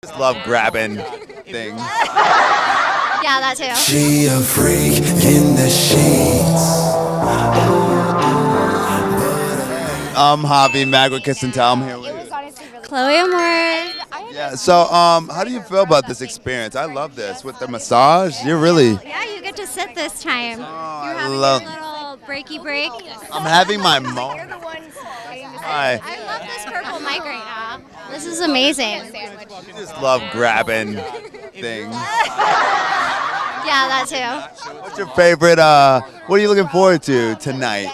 Just love grabbing things. Yeah, that too. She a freak in the sheets. I'm Javi, Mag with Kiss and Tell. I'm here with you. Chloe Amour. Yeah, so how do you feel about this experience? I love this. With the massage, you're really... Yeah, you get to sit this time. You're having love- your little breaky break. I'm having my moment. I love this purple mic right now. This is amazing. You just love grabbing things. Yeah, that too. What's your favorite, what are you looking forward to tonight?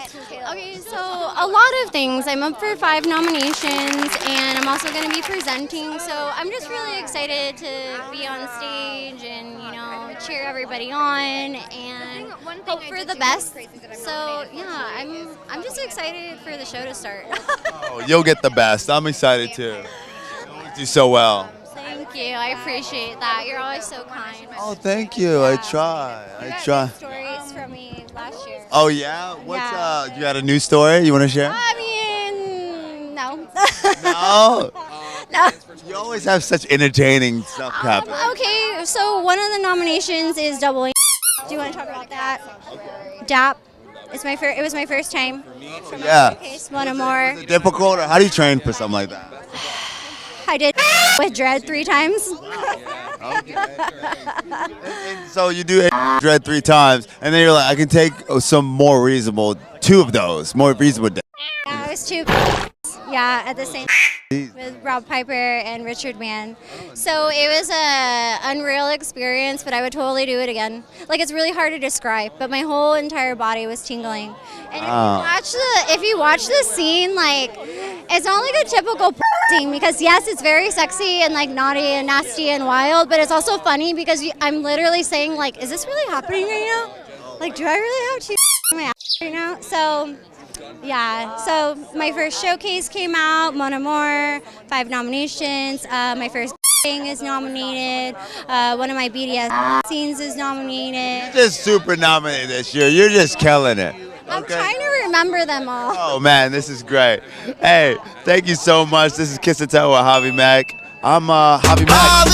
Okay, so a lot of things. I'm up for 5 nominations, and I'm also going to be presenting. So I'm just really excited to be on stage and cheer everybody on and hope for the best. So yeah, I'm just excited for the show to start. Oh, you'll get the best. I'm excited too. You do so well. Thank you. I appreciate that. You're always so kind. Oh, thank you. I try. You I got try. good stories from me last year. Oh yeah? What's Yeah. you got a new story you want to share? I mean, no. No. No. You always have such entertaining stuff happen. Okay, so one of the nominations is Double A. Do you want to talk about that? DAP. It was my first time. Yeah. Case one or more. Is it difficult, or how do you train for something like that? I did with Dread 3 times. And so you do dread 3 times, and then you're like, I can take some more reasonable, 2 of those, more reasonable days. Yeah, I was 2. Yeah, at the same with Rob Piper and Richard Mann. So it was a unreal experience, but I would totally do it again. Like, it's really hard to describe, but my whole entire body was tingling. And if you watch the scene, like, it's not like a typical scene, because yes, it's very sexy and like naughty and nasty and wild, but it's also funny because I'm literally saying, like, is this really happening right now? Like, do I really have to in my ass right now? So yeah, so my first showcase came out, Mon Amour, 5 nominations. My first thing is nominated. One of my BDS scenes is nominated. You're just super nominated this year. You're just killing it. I'm trying to remember them all. Oh man, this is great. Hey, thank you so much. This is Kiss and Tell with Javi Mac. I'm Javi Mac.